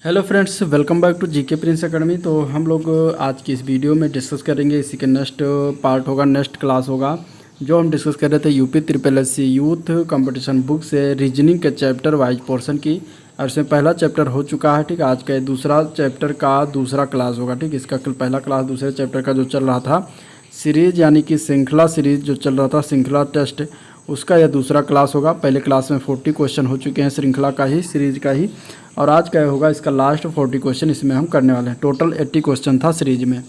Hello friends, welcome back to GK prince academy. तो हम लोग आज की इस वीडियो में डिस्कस करेंगे, इसी के नेक्स्ट पार्ट होगा, नेक्स्ट क्लास होगा। जो हम डिस्कस कर रहे थे UP triple S C youth competition book से रीजनिंग के चैप्टर वाइज पोर्शन की, और इसमें पहला चैप्टर हो चुका है। ठीक है, आज का दूसरा चैप्टर का दूसरा क्लास होगा। ठीक है, इसका कल पहला क्लास दूसरे चैप्टर का जो चल रहा था सीरीज, यानी कि श्रृंखला सीरीज जो चल रहा था, श्रृंखला टेस्ट, उसका यह दूसरा क्लास होगा। पहले क्लास में 40 क्वेश्चन हो चुके हैं श्रृंखला का ही, सीरीज का ही, और आज का होगा इसका लास्ट 40 क्वेश्चन इसमें हम करने वाले हैं। टोटल 80 क्वेश्चन था सीरीज में।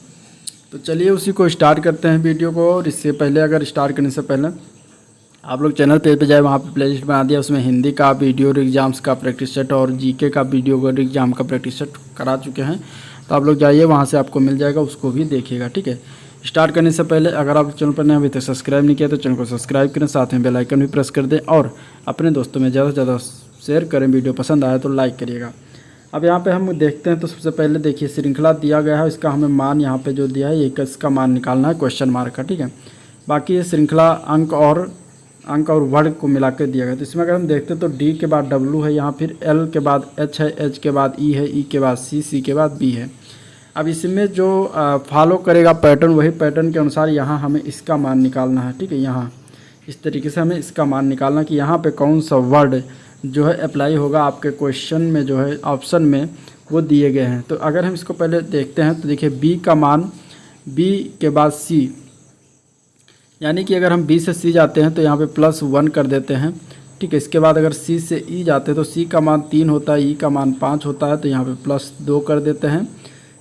तो चलिए उसी को स्टार्ट करते हैं वीडियो को। और इससे पहले, अगर स्टार्ट करने से पहले आप लोग चैनल पेज पे जाए, वहाँ पे प्लेलिस्ट बना दिया, उसमें हिंदी का वीडियो एग्जाम्स का प्रैक्टिस सेट और जीके का वीडियो एग्जाम का प्रैक्टिस सेट करा चुके हैं। तो आप लोग जाइए, वहाँ से आपको मिल जाएगा, उसको भी देखिएगा। ठीक है, स्टार्ट करने से पहले अगर आप चैनल पर नए अभी तक सब्सक्राइब नहीं किया तो चैनल को सब्सक्राइब करें, साथ में बेल आइकन भी प्रेस कर दें और अपने दोस्तों में ज़्यादा से ज़्यादा शेयर करें। वीडियो पसंद आया तो लाइक करिएगा। अब यहाँ पे हम देखते हैं। तो सबसे पहले देखिए, श्रृंखला दिया गया है, इसका हमें मान यहाँ पे जो दिया है एक इसका मान निकालना है, क्वेश्चन मार्क का। ठीक है, बाकी ये श्रृंखला अंक और वर्ग को मिला कर दिया गया। तो इसमें अगर हम देखते हैं तो डी के बाद डब्ल्यू है, यहाँ फिर एल के बाद एच है, एच के बाद ई है, ई के बाद सी, सी के बाद बी है। अब इसमें जो फॉलो करेगा पैटर्न, वही पैटर्न के अनुसार यहाँ हमें इसका मान निकालना है। ठीक है, यहाँ इस तरीके से हमें इसका मान निकालना कि यहाँ पे कौन सा वर्ड जो है अप्लाई होगा आपके क्वेश्चन में, जो है ऑप्शन में वो दिए गए हैं। तो अगर हम इसको पहले देखते हैं तो देखिए, बी का मान, बी के बाद सी, यानी कि अगर हम बी से सी जाते हैं तो यहाँ पे +1 कर देते हैं। ठीक है, इसके बाद अगर सी से ई जाते हैं तो सी का मान 3 होता है, ई का मान 5 होता है, तो यहाँ पे +2 कर देते हैं।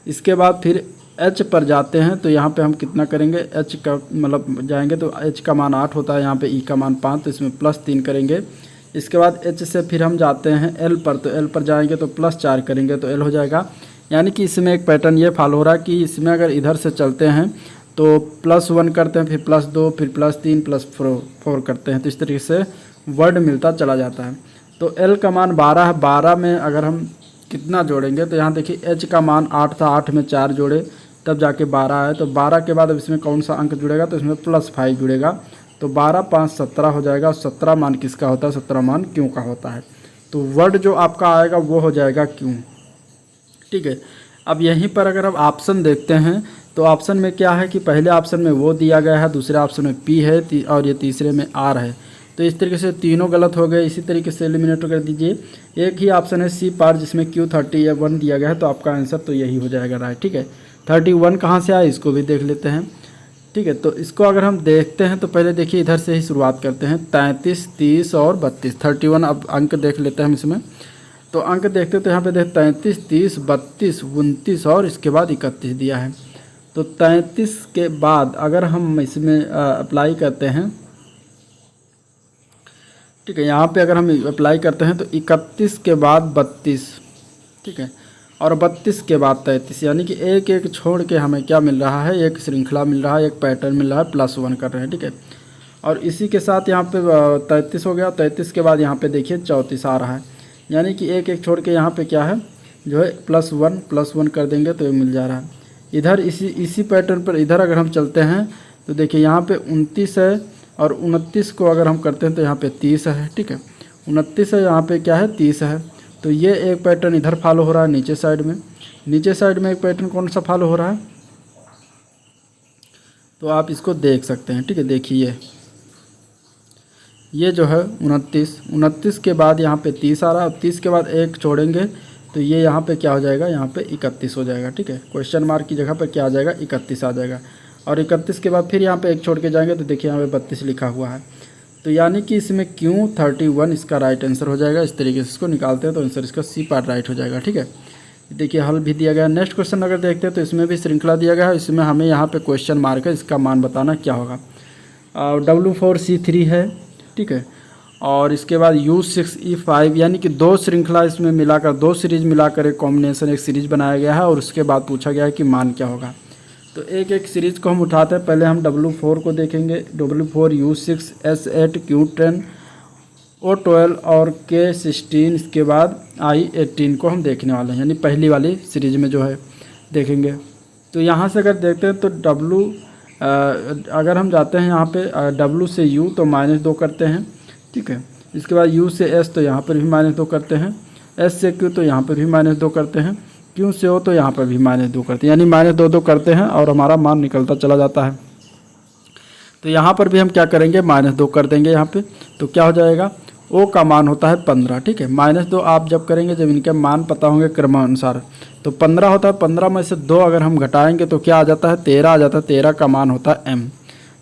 इसके बाद फिर एच पर जाते हैं तो यहाँ पे हम कितना करेंगे, एच का मतलब जाएंगे तो एच का मान 8 होता है, यहाँ पे ई का मान 5, तो इसमें +3 करेंगे। इसके बाद एच से फिर हम जाते हैं एल पर, तो एल पर जाएंगे तो +4 करेंगे तो एल हो जाएगा। यानी कि इसमें एक पैटर्न ये फॉलो हो रहा है कि इसमें अगर इधर से चलते हैं तो +1 करते हैं, फिर +2, फिर +3, +4 करते हैं, तो इस तरीके से वर्ड मिलता चला जाता है। तो एल का मान 12 है, 12 में अगर हम कितना जोड़ेंगे तो यहाँ देखिए, एच का मान 8 था, 8 में 4 जोड़े तब जाके 12 है। तो 12 के बाद अब इसमें कौन सा अंक जुड़ेगा, तो इसमें +5 जुड़ेगा, तो 12, 5, 17 हो जाएगा। और 17 मान किसका होता है, 17 मान क्यों का होता है। तो वर्ड जो आपका आएगा वो हो जाएगा क्यों। ठीक है, अब यहीं पर अगर आप ऑप्शन देखते हैं तो ऑप्शन में क्या है कि पहले ऑप्शन में वो दिया गया है, दूसरे ऑप्शन में पी है और ये तीसरे में आर है। तो इस तरीके से तीनों गलत हो गए। इसी तरीके से एलिमिनेट कर दीजिए। एक ही ऑप्शन है सी पार, जिसमें Q31 दिया गया है, तो आपका आंसर तो यही हो जाएगा राइट। ठीक है, 31 कहाँ से आया इसको भी देख लेते हैं। ठीक है, तो इसको अगर हम देखते हैं तो पहले देखिए, इधर से ही शुरुआत करते हैं। 33, 30 और 32, 31 अब अंक देख लेते हैं हम इसमें। तो अंक देखते तो यहाँ पे देख 33, 30, 32, 29 और इसके बाद 31 दिया है। तो 33 के बाद अगर हम इसमें अप्लाई करते हैं, ठीक है, यहाँ पे अगर हम अप्लाई करते हैं तो 31 के बाद 32, ठीक है, और 32 के बाद 33, यानी कि एक एक छोड़ के हमें क्या मिल रहा है, एक श्रृंखला मिल रहा है, एक पैटर्न मिल रहा है, +1 कर रहे हैं। ठीक है, और इसी के साथ यहाँ पे 33 हो गया। 33 के बाद यहाँ पे देखिए 34 आ रहा है, यानी कि एक एक छोड़ के यहाँ पे क्या है जो है +1 कर देंगे तो ये मिल जा रहा है। इधर इसी पैटर्न पर इधर अगर हम चलते हैं तो देखिए, यहाँ पे 29 है और 29 को अगर हम करते हैं तो यहाँ पे 30 है। ठीक है, 29 है, यहाँ पे क्या है 30 है। तो ये एक पैटर्न इधर फॉलो हो रहा है नीचे साइड में। नीचे साइड में एक पैटर्न कौन सा फॉलो हो रहा है, तो आप इसको देख सकते हैं। ठीक है, देखिए ये जो है 29 के बाद यहाँ पे 30 आ रहा है। अब 30 के बाद एक छोड़ेंगे तो ये यहाँ पे क्या हो जाएगा, यहाँ पे 31 हो जाएगा। ठीक है, क्वेश्चन मार्क की जगह पे क्या आ जाएगा, 31 आ जाएगा। और 31 के बाद फिर यहाँ पे एक छोड़ के जाएंगे तो देखिए यहाँ पे 32 लिखा हुआ है। तो यानी कि इसमें Q31 इसका राइट आंसर हो जाएगा। इस तरीके से इसको निकालते हैं तो आंसर इसका सी पार्ट राइट हो जाएगा। ठीक है, देखिए हल भी दिया गया है। नेक्स्ट क्वेश्चन अगर देखते हैं तो इसमें भी श्रृंखला दिया गया है, इसमें हमें यहाँ पे क्वेश्चन मार्क है, इसका मान बताना क्या होगा। W4C3 है। ठीक है, और इसके बाद U6E5, यानी कि 2 श्रृंखला इसमें मिलाकर, 2 सीरीज मिलाकर एक कॉम्बिनेशन, एक सीरीज बनाया गया है, और उसके बाद पूछा गया है कि मान क्या होगा। तो एक एक सीरीज को हम उठाते हैं। पहले हम W4 को देखेंगे, W4, U6, S8, Q10, O12 और K16, इसके बाद I18 को हम देखने वाले हैं, यानी पहली वाली सीरीज में जो है देखेंगे। तो यहाँ से अगर देखते हैं तो अगर हम जाते हैं यहाँ पे W से U तो -2 करते हैं। ठीक है, इसके बाद U से S तो यहाँ पर भी -2 करते हैं। एस से क्यू तो यहाँ पर भी -2 करते हैं, क्यू से ओ तो यहाँ पर भी -2 करते हैं, यानी -2 करते हैं और हमारा मान निकलता चला जाता है। तो यहाँ पर भी हम क्या करेंगे, -2 कर देंगे यहाँ पे, तो क्या हो जाएगा, ओ का मान होता है 15, ठीक है। -2 आप जब करेंगे जब इनके मान पता होंगे क्रमानुसार, तो 15 होता है, 15 में से 2 अगर हम घटाएंगे तो क्या आ जाता है, 13 आ जाता है, 13 का मान होता है m,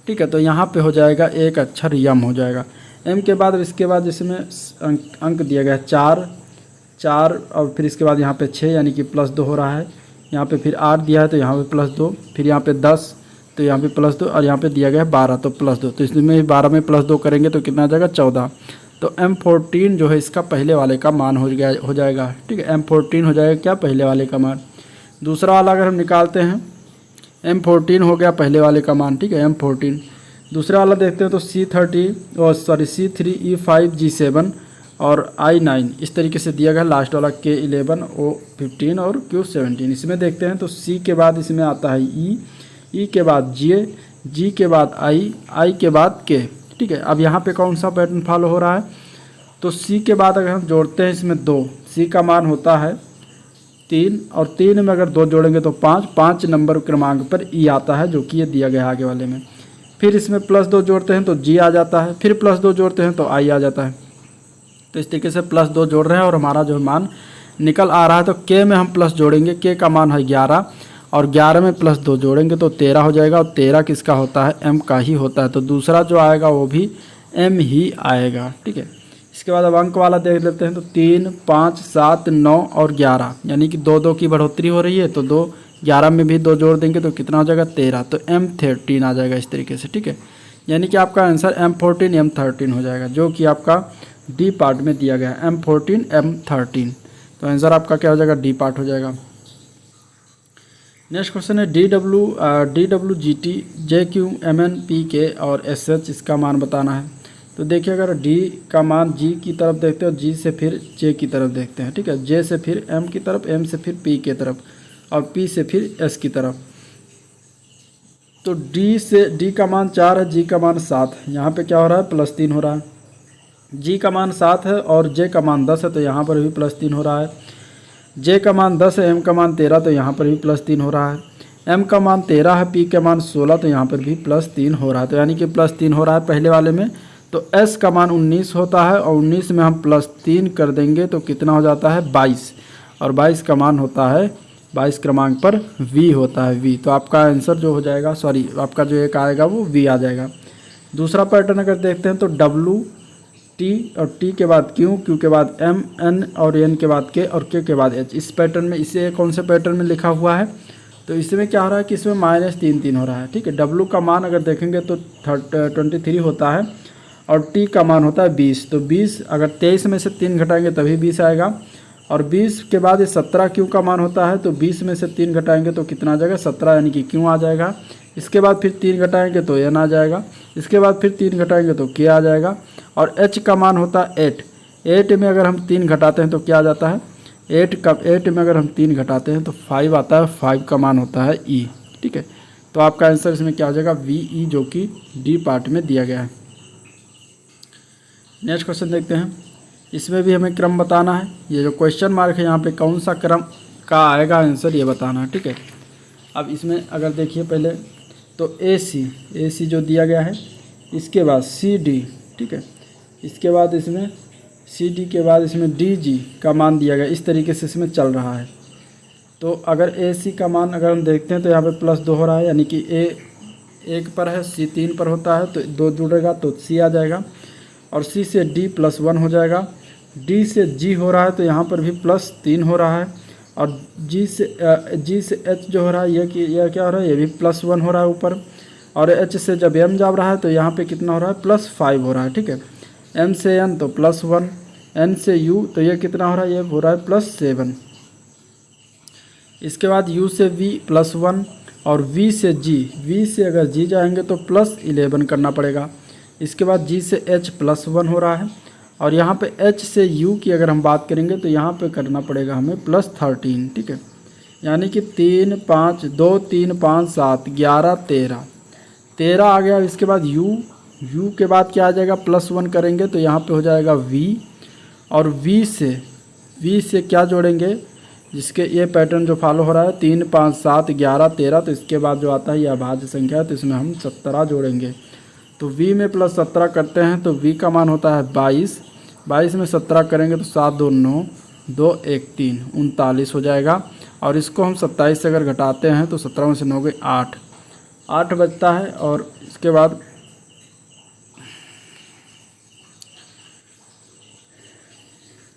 ठीक है। तो यहाँ पे हो जाएगा एक अक्षर यम हो जाएगा। m के बाद इसके बाद इसमें अंक दिया गया है 4 और फिर इसके बाद यहाँ पे 6 यानी कि +2 हो रहा है, यहाँ पे फिर 8 दिया है तो यहाँ पे +2, फिर यहाँ पे 10 तो यहाँ पे +2 और यहाँ पे दिया गया है 12 तो +2, तो इसमें 12 में +2 करेंगे तो कितना आ जाएगा 14। तो M14 जो है इसका पहले वाले का मान हो जाएगा, ठीक है। M14 हो जाएगा क्या, पहले वाले का मान। दूसरा वाला अगर हम निकालते हैं, M14 हो गया पहले वाले का मान, ठीक है, M14। दूसरा वाला देखते हैं तो C3E5G7 और I9 इस तरीके से दिया गया। लास्ट वाला K11 O15 और Q17। इसमें देखते हैं तो C के बाद इसमें आता है E के बाद G के बाद I के बाद K, ठीक है। अब यहाँ पे कौन सा पैटर्न फॉलो हो रहा है, तो C के बाद अगर हम जोड़ते हैं इसमें 2, C का मान होता है 3 और 3 में अगर 2 जोड़ेंगे तो 5 नंबर क्रमांक पर E आता है, जो कि ये दिया गया है आगे वाले में। फिर इसमें +2 जोड़ते हैं तो G आ जाता है, फिर +2 जोड़ते हैं तो I आ जाता है। तो इस तरीके से +2 जोड़ रहे हैं और हमारा जो मान निकल आ रहा है। तो K में हम प्लस जोड़ेंगे, K का मान है 11 और 11 में +2 जोड़ेंगे तो 13 हो जाएगा, और 13 किसका होता है, M का ही होता है। तो दूसरा जो आएगा वो भी M ही आएगा, ठीक है। इसके बाद अब अंक वाला देख लेते हैं तो 3, 5, 7, 9 और 11 यानी कि 2 की बढ़ोतरी हो रही है, तो 11 में भी 2 जोड़ देंगे तो कितना हो जाएगा 13, तो M13 आ जाएगा इस तरीके से, ठीक है। यानी कि आपका आंसर M14 M13 हो जाएगा, जो कि आपका डी पार्ट में दिया गया है, M14 M13। तो आंसर आपका क्या हो जाएगा, डी पार्ट हो जाएगा। नेक्स्ट क्वेश्चन है DWGT JQ MN PK और SH इसका मान बताना है। तो देखिए अगर D का मान G की तरफ देखते हैं और G से फिर J की तरफ देखते हैं, ठीक है, J से फिर M की तरफ, M से फिर P की तरफ और P से फिर S की तरफ। तो D का मान 4 है, G का मान 7 है, यहाँ पे क्या हो रहा है, +3 हो रहा है। G का मान 7 है और J का मान 10 है, तो यहाँ पर भी +3 हो रहा है। J का मान 10 है, M का मान 13, तो यहाँ पर भी +3 हो रहा है। M का मान 13 है, P का मान 16, तो यहाँ पर भी +3 हो रहा है। तो यानी कि +3 हो रहा है पहले वाले में। तो S का मान 19 होता है और 19 में हम +3 कर देंगे तो कितना हो जाता है 22, और 22 का मान होता है 22 क्रमांक पर V होता है, V। तो आपका आंसर जो हो जाएगा, सॉरी आपका जो एक आएगा वो V आ जाएगा। दूसरा पैटर्न अगर देखते हैं तो W T और T के बाद Q, Q के बाद M, N और N के बाद K और K के बाद H। इस पैटर्न में, इसे कौन से पैटर्न में लिखा हुआ है, तो इसमें क्या हो रहा है कि इसमें -3 हो रहा है, ठीक है। W का मान अगर देखेंगे तो 23 होता है और T का मान होता है 20, तो 20 अगर 23 में से 3 घटाएंगे तभी 20 आएगा, और 20 के बाद ये 17 Q का मान होता है, तो 20 में से 3 घटाएंगे तो कितना आ जाएगा 17, यानी कि Q आ जाएगा। इसके बाद फिर 3 घटाएंगे तो N आ जाएगा, इसके बाद फिर 3 घटाएंगे तो K आ जाएगा, और H का मान होता है 8 में अगर हम 3 घटाते हैं तो क्या आ जाता है 8 में अगर हम 3 घटाते हैं तो 5 आता है, 5 का मान होता है E, ठीक है। तो आपका आंसर इसमें क्या हो जाएगा VE, जो कि डी पार्ट में दिया गया है। नेक्स्ट क्वेश्चन देखते हैं, इसमें भी हमें क्रम बताना है। ये जो क्वेश्चन मार्क है यहाँ पे कौन सा क्रम का आएगा आंसर ये बताना है, ठीक है। अब इसमें अगर देखिए पहले तो AC जो दिया गया है, इसके बाद CD, ठीक है, इसके बाद इसमें CD के बाद इसमें DG का मान दिया गया, इस तरीके से इसमें चल रहा है। तो अगर AC का मान अगर हम देखते हैं तो यहाँ पे +2 हो रहा है, यानी कि A 1 पर है, C 3 पर होता है, तो 2 जुड़ेगा तो C आ जाएगा, और C से D +1 हो जाएगा। D से G हो रहा है तो यहाँ पर भी +3 हो रहा है, और G से H जो हो रहा है यह क्या हो रहा है, ये भी +1 हो रहा है ऊपर, और H से जब M जा रहा है तो यहाँ पे कितना हो रहा है +5 हो रहा है, ठीक है। M से N तो +1, N से U तो ये कितना हो रहा है, ये हो रहा है +7। इसके बाद U से V +1 और V से अगर G जाएंगे तो +11 करना पड़ेगा। इसके बाद G से H +1 हो रहा है, और यहाँ पे H से U की अगर हम बात करेंगे तो यहाँ पे करना पड़ेगा हमें +13, ठीक है। यानी कि 3, 5, 2, 3, 5, 7, 11, 13 आ गया। इसके बाद U के बाद क्या आ जाएगा +1 करेंगे तो यहाँ पे हो जाएगा V, और V वी से क्या जोड़ेंगे, जिसके ये पैटर्न जो फॉलो हो रहा है 3, 5, 7, 11, 13, तो इसके बाद जो आता है ये अभाज्य संख्या है, तो इसमें हम 17 जोड़ेंगे। तो v में प्लस 17 करते हैं तो v का मान होता है 22, 22 में 17 करेंगे तो 7, 2, 9, 2, 1, 3, 39 हो जाएगा। और इसको हम 27 से अगर घटाते हैं तो 17 में से 9 गए 8, 8 बचता है। और इसके बाद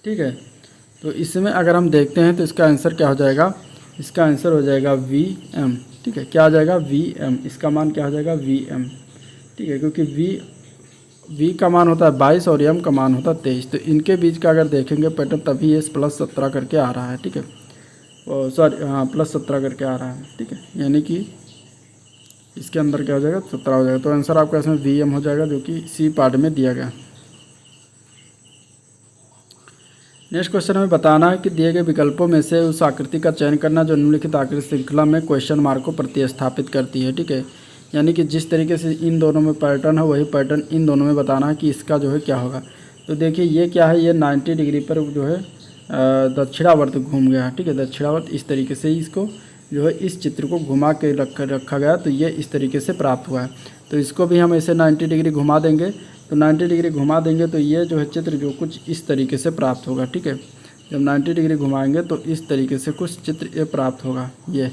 ठीक है, तो इसमें अगर हम देखते हैं तो इसका आंसर क्या हो जाएगा, इसका आंसर हो जाएगा Vm। ठीक है, क्या आ जाएगा Vm, इसका मान क्या हो जाएगा Vm। ठीक है, क्योंकि v का मान होता है 22 और m का मान होता है 23, तो इनके बीच का अगर देखेंगे पैटर्न तभी ये प्लस 17 करके आ रहा है। ठीक है, सॉरी हाँ प्लस 17 करके आ रहा है। ठीक है, यानी कि इसके अंदर क्या हो जाएगा 17 हो जाएगा। तो आंसर आपका इसमें Vm हो जाएगा, जो कि सी पार्ट में दिया गया। नेक्स्ट क्वेश्चन में बताना है कि दिए गए विकल्पों में से उस आकृति का चयन करना जो निम्नलिखित आकृति श्रृंखला में क्वेश्चन मार्क को प्रतिस्थापित करती है। ठीक है, यानी कि जिस तरीके से इन दोनों में पैटर्न है वही पैटर्न इन दोनों में बताना है कि इसका जो है क्या होगा। तो देखिए ये क्या है, ये 90 डिग्री पर जो है दक्षिणावर्त घूम गया है। ठीक है, दक्षिणावर्त इस तरीके से इसको जो है इस चित्र को घुमा के रखा गया, तो ये इस तरीके से प्राप्त हुआ है। तो इसको भी हम ऐसे 90 डिग्री घुमा देंगे, तो 90 डिग्री घुमा देंगे तो ये जो है चित्र जो कुछ इस तरीके से प्राप्त होगा। ठीक है, जब 90 डिग्री घुमाएंगे तो इस तरीके से कुछ चित्र ये प्राप्त होगा ये।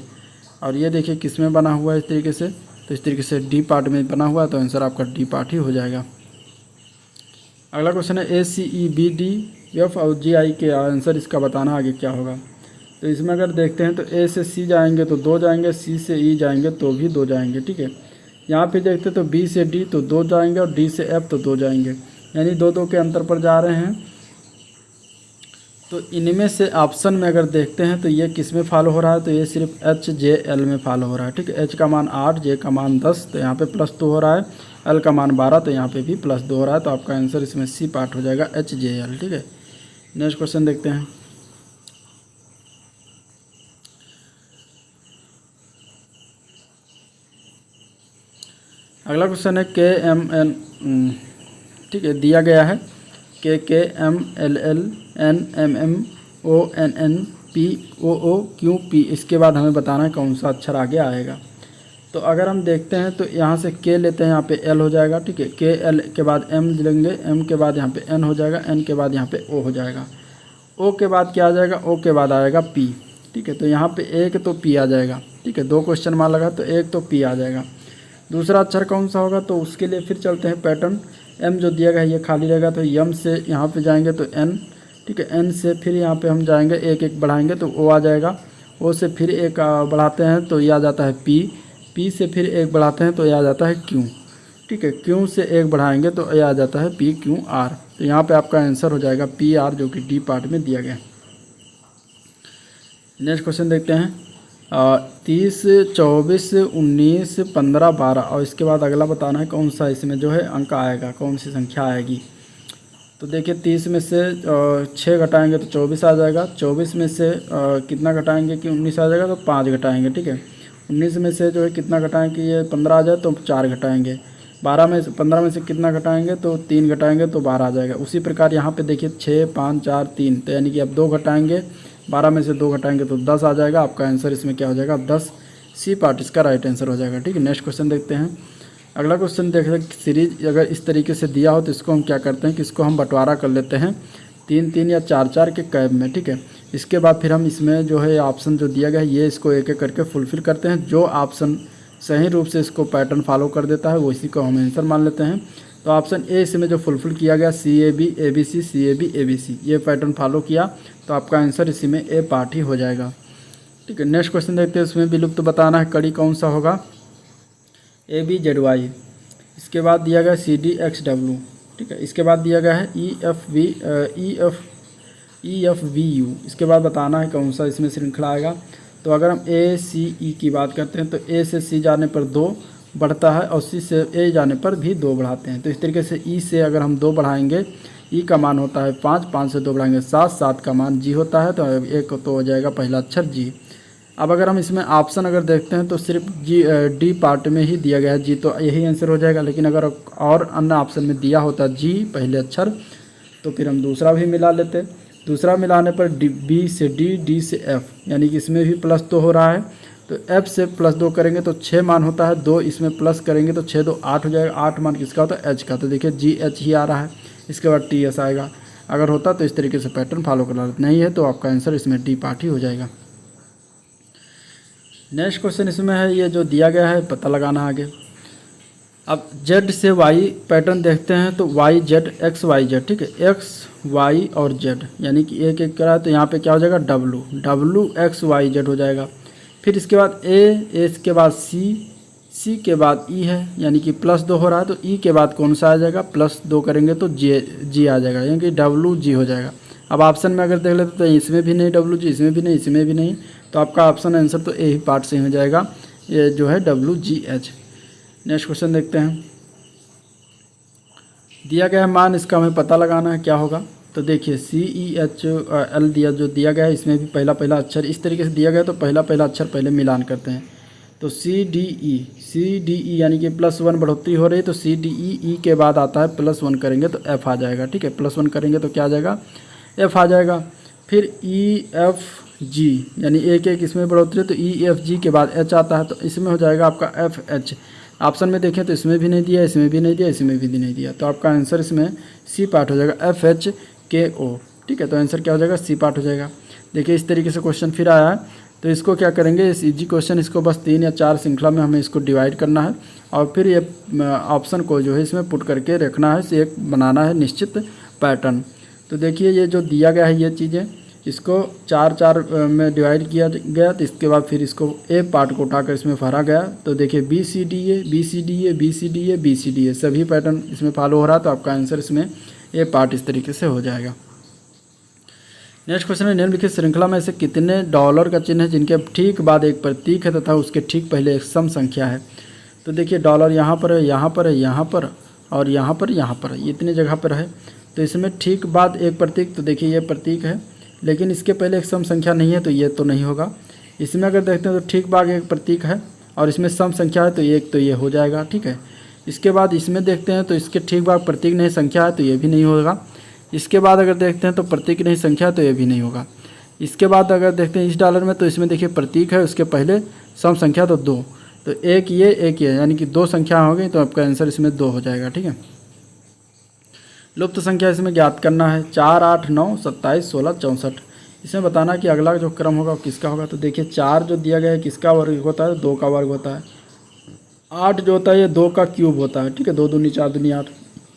और ये देखिए किस में बना हुआ है इस तरीके से, तो इस तरीके से डी पार्ट में बना हुआ है, तो आंसर आपका डी पार्ट ही हो जाएगा। अगला क्वेश्चन है ACEBDF और GI के आंसर इसका बताना आगे क्या होगा। तो इसमें अगर देखते हैं तो A से C जाएंगे तो 2 जाएंगे, C से E जाएंगे तो भी 2 जाएंगे। ठीक है, यहाँ पे देखते तो B से D तो 2 जाएंगे और D से F तो 2 जाएंगे, यानी 2-2 के अंतर पर जा रहे हैं। तो इनमें से ऑप्शन में अगर देखते हैं तो ये किस में फॉलो हो रहा है, तो ये सिर्फ HJL में फॉलो हो रहा है। ठीक है, H का मान 8, J का मान 10, तो यहाँ पे +2 हो रहा है, L का मान 12, तो यहाँ पे भी +2 हो रहा है। तो आपका आंसर इसमें सी पार्ट हो जाएगा HJL। ठीक है, नेक्स्ट क्वेश्चन देखते हैं। अगला क्वेश्चन है KMN। ठीक है, दिया गया है KKMLLNMMONNPOOQP, इसके बाद हमें बताना है कौन सा अक्षर आगे आएगा। तो अगर हम देखते हैं तो यहाँ से K लेते हैं, यहाँ पे L हो जाएगा। ठीक है, KL के बाद M लेंगे, M के बाद यहाँ पे N हो जाएगा, N के बाद यहाँ पे O हो जाएगा, O के बाद क्या आ जाएगा, O के बाद आएगा P। ठीक है, तो यहाँ पे एक तो P आ जाएगा। ठीक है, 2 क्वेश्चन मार्क लगा तो एक तो P आ जाएगा। दूसरा अक्षर कौन सा होगा, तो उसके लिए फिर चलते हैं पैटर्न। M जो दिया गया है ये खाली रहेगा, तो M से यहाँ पे जाएंगे तो N। ठीक है, N से फिर यहाँ पे हम जाएंगे, एक एक बढ़ाएंगे तो O आ जाएगा, O से फिर एक बढ़ाते हैं तो ये आ जाता है P, P से फिर एक बढ़ाते हैं तो ये आ जाता है Q। ठीक है, Q से एक बढ़ाएंगे तो ये आ जाता है PQR। तो यहाँ पे आपका आंसर हो जाएगा PR, जो कि डी पार्ट में दिया गया। नेक्स्ट क्वेश्चन देखते हैं। 30, 24, 19, 15, 12 और इसके बाद अगला बताना है कौन सा इसमें जो है अंक आएगा, कौन सी संख्या आएगी। तो देखिए 30 में से 6 घटाएंगे तो 24 आ जाएगा, 24 में से कितना घटाएंगे कि 19 आ जाएगा तो 5 घटाएंगे। ठीक है, 19 में से जो है कितना घटाएंगे कि ये 15 आ जाए तो 4 घटाएंगे, 15 में से कितना घटाएंगे तो 3 घटाएंगे तो 12 आ जाएगा। उसी प्रकार यहाँ पे देखिए 6, 5, 4, 3, तो यानी कि अब 2 घटाएंगे, 12 में से 2 घटाएंगे तो 10 आ जाएगा। आपका आंसर इसमें क्या हो जाएगा 10, सी पार्ट इसका राइट आंसर हो जाएगा। ठीक है, नेक्स्ट क्वेश्चन देखते हैं। अगला क्वेश्चन देख रहे हैं, सीरीज अगर इस तरीके से दिया हो तो इसको हम क्या करते हैं कि इसको हम बंटवारा कर लेते हैं 3-3 या 4-4 के कैब में। ठीक है, इसके बाद फिर हम इसमें जो है ऑप्शन जो दिया गया है ये इसको एक एक करके फुलफिल करते हैं। जो ऑप्शन सही रूप से इसको पैटर्न फॉलो कर देता है वो इसी को हम आंसर मान लेते हैं। तो ऑप्शन ए इसमें जो फुलफिल किया गया CAB ABC CAB ABC ये पैटर्न फॉलो किया, तो आपका आंसर इसी में ए पार्ट ही हो जाएगा। ठीक है, नेक्स्ट क्वेश्चन देखते हैं। इसमें विलुप्त बताना है कड़ी कौन सा होगा, ABZY। इसके बाद दिया गया CDXW। ठीक है, इसके बाद दिया गया है EFVU। इसके बाद बताना है कौन सा इसमें श्रृंखला आएगा। तो अगर हम ACE की बात करते हैं तो A से C जाने पर 2 बढ़ता है और C से A जाने पर भी 2 बढ़ाते हैं। तो इस तरीके से E से अगर हम 2 बढ़ाएंगे, E का मान होता है 5, 5 से 2 बढ़ाएंगे 7, 7 का मान G होता है, तो एक तो हो जाएगा पहला अक्षर G। अब अगर हम इसमें ऑप्शन अगर देखते हैं तो सिर्फ डी पार्ट में ही दिया गया है G, तो यही आंसर हो जाएगा। लेकिन अगर और अन्य ऑप्शन में दिया होता G पहले अक्षर तो फिर हम दूसरा भी मिला लेते। दूसरा मिलाने पर बी से डी, डी से एफ, यानी कि इसमें भी प्लस 2 हो रहा है। तो एफ से प्लस 2 करेंगे तो 6 मान होता है, 2 इसमें प्लस करेंगे तो 6 2 8 हो जाएगा। 8 मान किसका होता है? एच का। तो देखिए जी एच ही आ रहा है, इसके बाद टी एस आएगा। अगर होता तो इस तरीके से पैटर्न फॉलो करना, नहीं है तो आपका आंसर इसमें डी पार्ट ही हो जाएगा। नेक्स्ट क्वेश्चन इसमें है, ये जो दिया गया है पता लगाना आगे। अब जेड से वाई पैटर्न देखते हैं तो Y Z X Y Z, ठीक है, एक्स वाई और जेड, यानी कि एक एक करा है तो यहाँ पे क्या हो जाएगा? W, W X Y Z हो जाएगा। फिर इसके बाद ए के बाद सी के बाद ई है, यानी कि प्लस 2 हो रहा है तो ई के बाद कौन सा आ जाएगा? प्लस 2 करेंगे तो जी आ जाएगा, यानी कि डब्लू जी हो जाएगा। अब ऑप्शन में अगर देख लेते तो इसमें भी नहीं डब्लू जी, इसमें भी नहीं, इसमें भी नहीं, तो आपका ऑप्शन आंसर तो ए ही पार्ट से हो जाएगा, ये जो है डब्लू जी एच। नेक्स्ट क्वेश्चन देखते हैं। दिया गया है मान, इसका हमें पता लगाना है क्या होगा। तो देखिए सी ई एच एल दिया गया है, इसमें भी पहला अक्षर इस तरीके से दिया गया है, तो पहला अक्षर पहले मिलान करते हैं। तो सी डी ई यानी कि +1 बढ़ोतरी हो रही है, तो सी डी ई के बाद आता है +1 करेंगे तो एफ आ जाएगा, ठीक है, +1 करेंगे तो क्या आ जाएगा? एफ आ जाएगा। फिर ई एफ जी, यानी एक इसमें बढ़ोतरी है तो ई एफ जी के बाद एच आता है, तो इसमें हो जाएगा आपका एफ एच। ऑप्शन में देखें तो इसमें भी नहीं दिया, इसमें भी नहीं दिया, इसमें भी नहीं दिया, तो आपका आंसर इसमें सी पार्ट हो जाएगा, एफ एच के ओ, ठीक है। तो आंसर क्या हो जाएगा? सी पार्ट हो जाएगा। देखिए इस तरीके से क्वेश्चन फिर आया है, तो इसको क्या करेंगे? इस इजी क्वेश्चन इसको बस 3 या 4 श्रृंखला में हमें इसको डिवाइड करना है और फिर ये ऑप्शन को जो है इसमें पुट करके रखना है, एक बनाना है निश्चित पैटर्न। तो देखिए ये जो दिया गया है ये चीज़ें, इसको 4 में डिवाइड किया गया, तो इसके बाद फिर इसको ए पार्ट को उठाकर इसमें भरा गया। तो देखिए B C D A, B C D A, B C D A, B C D A, सभी पैटर्न इसमें फॉलो हो रहा है, तो आपका आंसर इसमें ए पार्ट इस तरीके से हो जाएगा। नेक्स्ट क्वेश्चन है, निम्नलिखित श्रृंखला में से कितने डॉलर का चिन्ह है जिनके ठीक बाद एक प्रतीक है तथा उसके ठीक पहले एक सम संख्या है। तो देखिए डॉलर यहाँ पर है, यहाँ पर है, यहाँ पर और यहाँ पर, ये इतनी जगह पर है। तो इसमें ठीक बाद एक प्रतीक, तो देखिए ये प्रतीक है, लेकिन इसके पहले एक सम संख्या नहीं है, तो ये तो नहीं होगा। इसमें अगर देखते हैं तो ठीक बाद एक प्रतीक है और इसमें सम संख्या है, तो ये हो जाएगा, ठीक है। इसके बाद इसमें देखते हैं तो इसके ठीक बाद प्रतीक नहीं संख्या है, तो ये भी नहीं होगा। इसके बाद अगर देखते हैं तो प्रतीक नहीं संख्या, तो ये भी नहीं होगा। इसके बाद अगर देखते हैं इस डॉलर में, तो इसमें देखिए प्रतीक है, उसके पहले सम संख्या तो 2, तो एक ये यानी कि 2 संख्या हो गई, तो आपका आंसर इसमें 2 हो जाएगा, ठीक है। लुप्त संख्या इसमें ज्ञात करना है, 4 8 9 27 16 64। इसमें बताना कि अगला जो क्रम होगा वो किसका होगा। तो देखिए 4 जो दिया गया है किसका वर्ग होता है? 2 का वर्ग होता है। 8 जो होता है ये 2 का क्यूब होता है, ठीक है, 2 दूनी 4 दूनी 8।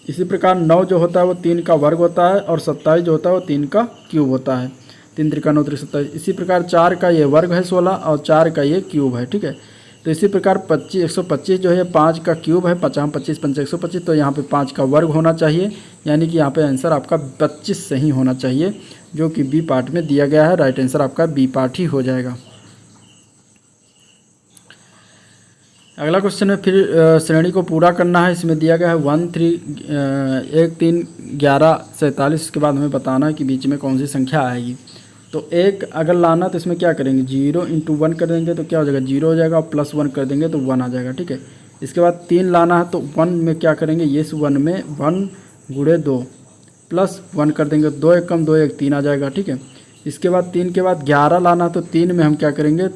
इसी प्रकार 9 जो होता है वो 3 का वर्ग होता है और 27 जो होता है वो 3 का क्यूब होता है। 3 त्रिका 9 त्रिक 27। इसी प्रकार 4 का ये वर्ग है 16 और 4 का ये क्यूब है, ठीक है। तो इसी प्रकार 125 जो है 5 का क्यूब है, 5 25 5 125, तो यहाँ पे 5 का वर्ग होना चाहिए, यानी कि यहाँ पे आंसर आपका 25 सही होना चाहिए, जो कि बी पार्ट में दिया गया है। राइट आंसर आपका बी पार्ट ही हो जाएगा। अगला क्वेश्चन है, फिर श्रेणी को पूरा करना है। इसमें दिया गया है 1 3 1 3 11 47। इसके बाद हमें बताना है कि बीच में कौन सी संख्या आएगी। तो एक अगर लाना तो इसमें क्या करेंगे? 0 × 1 कर देंगे तो क्या हो जाएगा? 0 हो जाएगा, और +1 कर देंगे तो 1 आ जाएगा, ठीक है। इसके बाद 3 लाना है तो 1 में क्या करेंगे? इस 1 में 1 × 2 +1 कर देंगे, 2 1 कम 2 1 3 आ जाएगा, ठीक है। इसके बाद 3 के बाद 11 लाना है तो 3 में हम क्या करेंगे?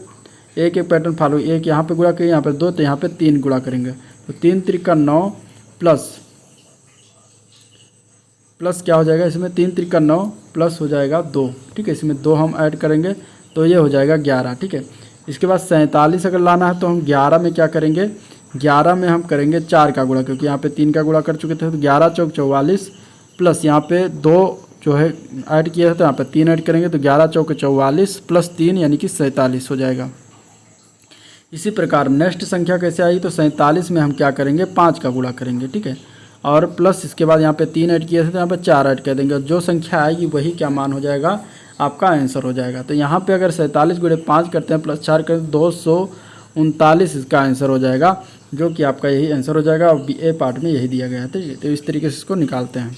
एक पैटर्न फॉलो, एक यहाँ पे गुणा करेंगे, यहाँ पे 2, तो यहाँ पे 3 गुणा करेंगे, तो 3 त्रिका 9 प्लस क्या हो जाएगा? इसमें 3 त्रिका 9 प्लस हो जाएगा 2, ठीक है। इसमें 2 हम ऐड करेंगे तो ये हो जाएगा 11, ठीक है। इसके बाद 47 अगर लाना है तो हम 11 में क्या करेंगे? 11 में हम करेंगे 4 का गुणा, क्योंकि यहाँ पे 3 का गुणा कर चुके थे, तो 11 चौक 44 प्लस यहाँ पे 2 जो है ऐड किया है तो यहाँ पे 3 ऐड करेंगे, तो 11 चौक 44 प्लस 3 यानी कि 47 हो जाएगा। इसी प्रकार नेक्स्ट संख्या कैसे आई? तो 47 में हम क्या करेंगे? 5 का गुणा करेंगे, ठीक है, और प्लस इसके बाद यहाँ पे 3 ऐड किए थे तो यहाँ पे 4 ऐड कर देंगे, जो संख्या आएगी वही क्या मान हो जाएगा? आपका आंसर हो जाएगा। तो यहाँ पे अगर 47 × 5 करते हैं प्लस 4 करते हैं 239 इसका आंसर हो जाएगा, जो कि आपका यही आंसर हो जाएगा, और ए पार्ट में यही दिया गया है, ठीक है। तो इस तरीके से इसको निकालते हैं।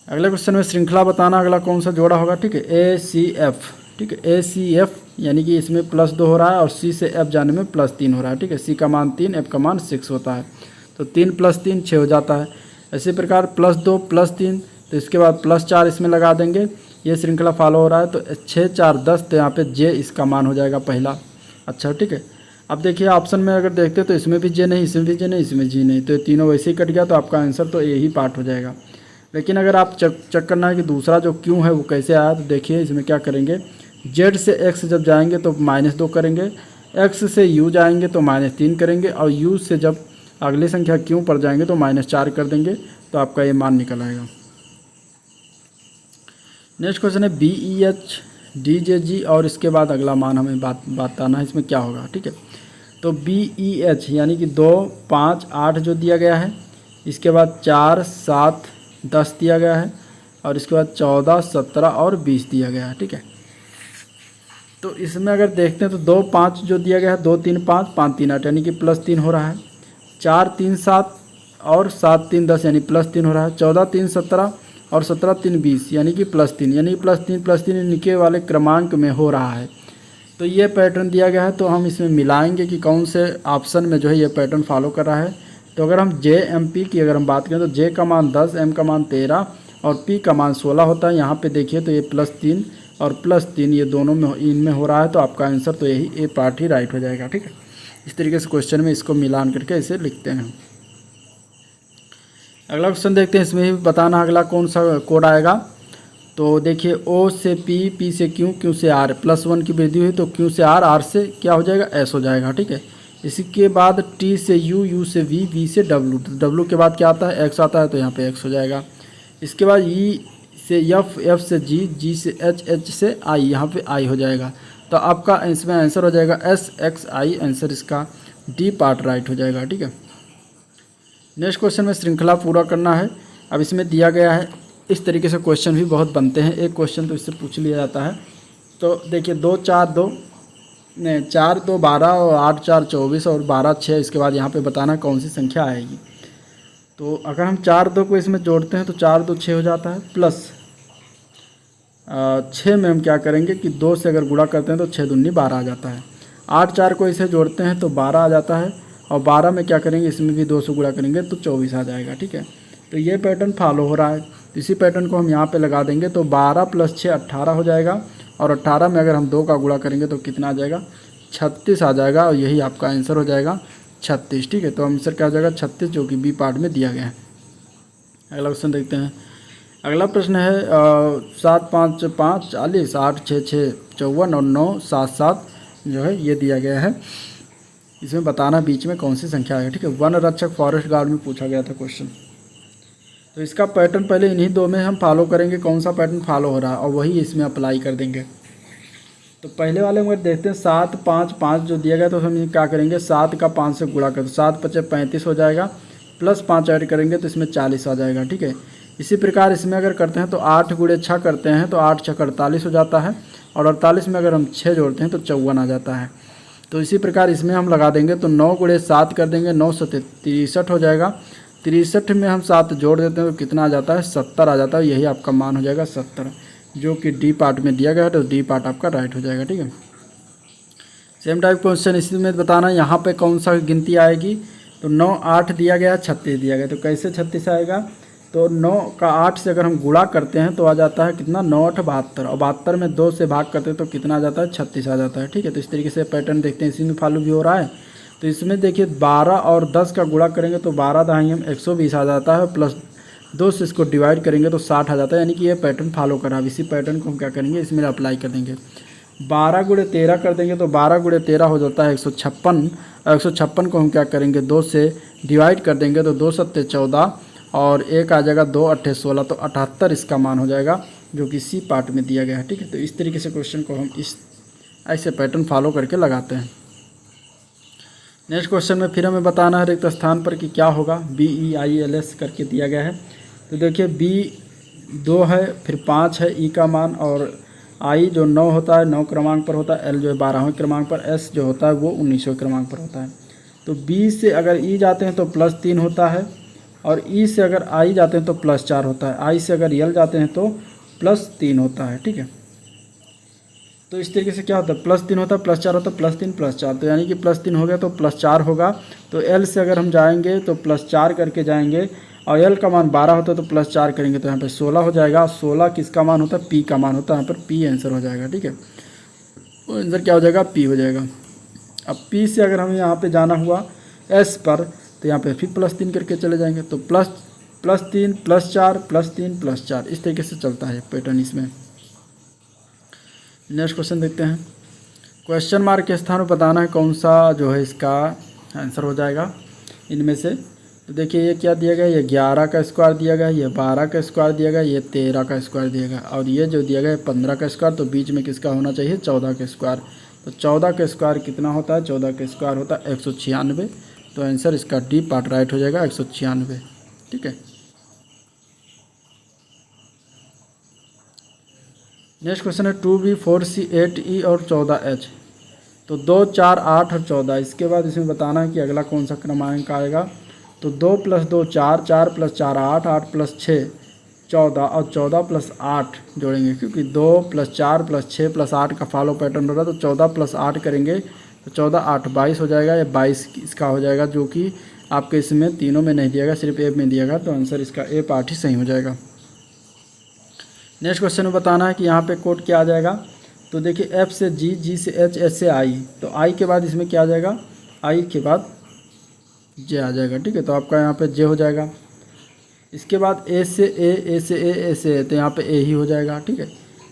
अगले क्वेश्चन में श्रृंखला बताना, अगला कौन सा जोड़ा होगा, ठीक है, ACF, ठीक है, ACF यानी कि इसमें +2 हो रहा है और C से F जाने में +3 हो रहा है, ठीक है। C का मान 3, F का मान 6 होता है, तो 3 + 3 6 हो जाता है। इसी प्रकार +2 + 3 तो इसके बाद +4 इसमें लगा देंगे, ये श्रृंखला फॉलो हो रहा है। तो 6 4 10, तो यहाँ पे जे इसका मान हो जाएगा पहला। अच्छा ठीक है, अब देखिए ऑप्शन में अगर देखते तो इसमें भी जे नहीं, इसमें भी जे नहीं, इसमें जी नहीं, तो ये तीनों वैसे ही कट गया, तो आपका आंसर तो यही पार्ट हो जाएगा। लेकिन अगर आप चेक करना है कि दूसरा जो क्यों है वो कैसे आया, तो देखिए इसमें क्या करेंगे, जेड से एक्स जब जाएंगे तो -2 करेंगे, एक्स से यू जाएंगे तो -3 करेंगे, और यू से जब अगली संख्या क्यों पर जाएंगे तो -4 कर देंगे, तो आपका ये मान निकल आएगा। नेक्स्ट क्वेश्चन है BEH DJG, और इसके बाद अगला मान हमें बताना है इसमें क्या होगा। ठीक है, तो BEH यानी कि 2 5 8 जो दिया गया है, इसके बाद 4 7 10 दिया गया है, और इसके बाद 14 17 और 20 दिया गया है। ठीक है, तो इसमें अगर देखते हैं तो 2 5 जो दिया गया है, 2 3 5 5 3 8 यानी कि +3 हो रहा है, 4 3 7 और 7 3 10 यानी +3 हो रहा है, 14 3 17 और 17 3 20 यानी कि +3, यानी +3 इनके वाले क्रमांक में हो रहा है। तो ये पैटर्न दिया गया है, तो हम इसमें मिलाएंगे कि कौन से ऑप्शन में जो है ये पैटर्न फॉलो कर रहा है। तो अगर हम JMP की अगर हम बात करें तो J का मान 10, M का मान 13 और P का मान 16 होता है। यहाँ पे देखिए तो ये +3 और +3 ये दोनों में इनमें हो रहा है, तो आपका आंसर तो यही ए पार्ट ही राइट हो जाएगा। ठीक है, इस तरीके से क्वेश्चन में इसको मिलान करके इसे लिखते हैं। अगला क्वेश्चन देखते हैं, इसमें भी बताना अगला कौन सा कोड आएगा। तो देखिए O से P, P से Q, Q से R, +1 की वृद्धि हुई तो Q से R, R से क्या हो जाएगा, S हो जाएगा। ठीक है, इसके बाद T से U, U से V, V से W, W के बाद क्या आता है, X आता है, तो यहाँ पे X हो जाएगा। इसके बाद E से F, F से G, G से H, H से I, यहाँ पे I हो जाएगा। तो आपका इसमें आंसर हो जाएगा SXI, आंसर इसका D पार्ट राइट हो जाएगा। ठीक है, नेक्स्ट क्वेश्चन में श्रृंखला पूरा करना है। अब इसमें दिया गया है, इस तरीके से क्वेश्चन भी बहुत बनते हैं, एक क्वेश्चन तो इससे पूछ लिया जाता है। तो देखिए 2 4 2 नहीं 4 2 12 और 8 4 24 और 12 6, इसके बाद यहाँ पे बताना कौन सी संख्या आएगी। तो अगर हम 4 2 को इसमें जोड़ते हैं तो 4 2 6 हो जाता है, प्लस 6 में हम क्या करेंगे कि 2 से अगर गुणा करते हैं तो 6 दूनी 12 आ जाता है। 8 4 को इसे जोड़ते हैं तो 12 आ जाता है, और 12 में क्या करेंगे, इसमें भी 2 से गुणा करेंगे तो 24 आ जाएगा। ठीक है, तो ये पैटर्न फॉलो हो रहा है, इसी पैटर्न को हम यहाँ पे लगा देंगे, तो 12 + 6 18 हो जाएगा, और 18 में अगर हम 2 का गुणा करेंगे तो कितना आ जाएगा, 36 आ जाएगा, और यही आपका आंसर हो जाएगा 36। ठीक है, तो आंसर क्या हो जाएगा 36, जो कि बी पार्ट में दिया गया है। अगला क्वेश्चन देखते हैं। अगला प्रश्न है 7 5 5 40, 8 6 6 54 और 9 7 7 जो है ये दिया गया है। इसमें बताना बीच में कौन सी संख्या है। ठीक है, वन रक्षक फॉरेस्ट गार्ड में पूछा गया था क्वेश्चन। तो इसका पैटर्न पहले इन्हीं दो में हम फॉलो करेंगे, कौन सा पैटर्न फॉलो हो रहा है, और वही इसमें अप्लाई कर देंगे। तो पहले वाले में देखते हैं 7 5 5 जो दिया गया, तो हम क्या करेंगे, 7 का 5 से गुणा कर, 7 × 5 = 35 हो जाएगा, +5 ऐड करेंगे तो इसमें 40 आ जाएगा। ठीक है, इसी प्रकार इसमें अगर करते हैं तो 8 × 6 करते हैं तो 8 × 6 = 48 हो जाता है, और 48 में अगर हम 6 जोड़ते हैं तो 54 आ जाता है। तो इसी प्रकार इसमें हम लगा देंगे, तो 9 × 7 कर देंगे, 9 7 63 हो जाएगा। 63 में हम 7 जोड़ देते हैं तो कितना आ जाता है, 70 आ जाता है। यही आपका मान हो जाएगा 70, जो कि डी पार्ट में दिया गया है, तो डी पार्ट आपका राइट हो जाएगा। ठीक है, सेम टाइप क्वेश्चन इसी में बताना यहाँ पे कौन सा गिनती आएगी। तो 9 8 दिया गया, 36 दिया गया, तो कैसे 36 आएगा, तो 9 का 8 से अगर हम गुणा करते हैं तो आ जाता है कितना, 9 8 72, और 72 में 2 से भाग करते हैं तो कितना आ जाता है, 36 आ जाता है। ठीक है, तो इस तरीके से पैटर्न देखते हैं, इसी में फॉलो भी हो रहा है। तो इसमें देखिए 12 और 10 का गुणा करेंगे तो 12 दहाई हम 120 आ जाता है, प्लस 2 से इसको डिवाइड करेंगे तो 60 आ जाता है, यानी कि ये पैटर्न फॉलो कर रहा है। इसी पैटर्न को हम क्या करेंगे, इसमें अप्लाई कर देंगे। 12 × 13 कर देंगे तो 12 × 13 हो जाता है 156, और 156 को हम क्या करेंगे, 2 से डिवाइड कर देंगे तो 2 7 14 और 1 आ जाएगा, 2 8 16, तो 78 इसका मान हो जाएगा, जो कि सी पार्ट में दिया गया है। ठीक है, तो इस तरीके से क्वेश्चन को हम इस ऐसे पैटर्न फॉलो करके लगाते हैं। नेक्स्ट क्वेश्चन में फिर हमें बताना है रिक्त स्थान पर कि क्या होगा, BEILS करके दिया गया है। तो देखिए B 2 है, फिर 5 है ई का मान, और I जो 9 होता है 9 क्रमांक पर होता है, L जो है 12वें क्रमांक पर, S जो होता है वो 19वें क्रमांक पर होता है। तो B से अगर E जाते हैं तो +3 होता है, और E से अगर I जाते हैं तो +4 होता है, I से अगर L जाते हैं तो +3 होता है। ठीक है, तो इस तरीके से क्या होता है, +3 होता है, +4 होता है, +3 +4, तो यानी कि +3 हो गया तो +4 होगा। तो L से अगर हम जाएंगे तो +4 करके जाएंगे, और एल का मान 12 होता है तो प्लस 4 करेंगे तो यहाँ पे 16 हो जाएगा। 16 किसका मान होता है? पी का मान होता है, यहाँ पर पी आंसर हो जाएगा। ठीक है, तो आंसर क्या हो जाएगा? पी हो जाएगा। अब पी से अगर हमें यहाँ पे जाना हुआ एस पर तो यहाँ पे फिर +3 करके चले जाएंगे, तो +3 +4 +3 +4 इस तरीके से चलता है पैटर्न इसमें। नेक्स्ट क्वेश्चन देखते हैं। क्वेश्चन मार्क के स्थान पर बताना है कौन सा जो है इसका आंसर हो जाएगा इनमें से। तो देखिए ये क्या दिया गया है? ये 11 का स्क्वायर दिया गया है, ये 12 का स्क्वायर दिया गया है, ये 13 का स्क्वायर दिया गया है, और ये जो दिया गया है 15 का स्क्वायर। तो बीच में किसका होना चाहिए? 14 का स्क्वायर। तो 14 का स्क्वायर कितना होता है? 14 का स्क्वायर होता है 196। तो आंसर इसका डी पार्ट राइट हो जाएगा 196। ठीक है, नेक्स्ट क्वेश्चन है 2b 4c 8e और 14h। तो 2 4 8 और 14, इसके बाद इसमें बताना है कि अगला कौन सा क्रमांक आएगा। तो 2 + 2 4, 4 + 4 8, 8 + 6 14 और 14 + 8 जोड़ेंगे, क्योंकि 2 + 4 + 6 + 8 का फॉलो पैटर्न हो रहा है। तो 14 + 8 करेंगे तो 14 8 22 हो जाएगा, या 22 इसका हो जाएगा, जो कि आपके इसमें तीनों में नहीं दिया गया, सिर्फ ए में दिया गया। तो आंसर इसका ए पार्ट ही सही हो जाएगा। नेक्स्ट क्वेश्चन में बताना है कि यहाँ पे कोड क्या आ जाएगा। तो देखिए एफ से जी, जी से एच, एच से आई। तो आई के बाद इसमें क्या आ जाएगा? आई के बाद जे आ जाएगा। ठीक है, तो आपका यहाँ पे जे हो जाएगा। इसके बाद ए से ए, ए से ए, ए से ए, तो यहाँ पे ए ही हो जाएगा। ठीक है,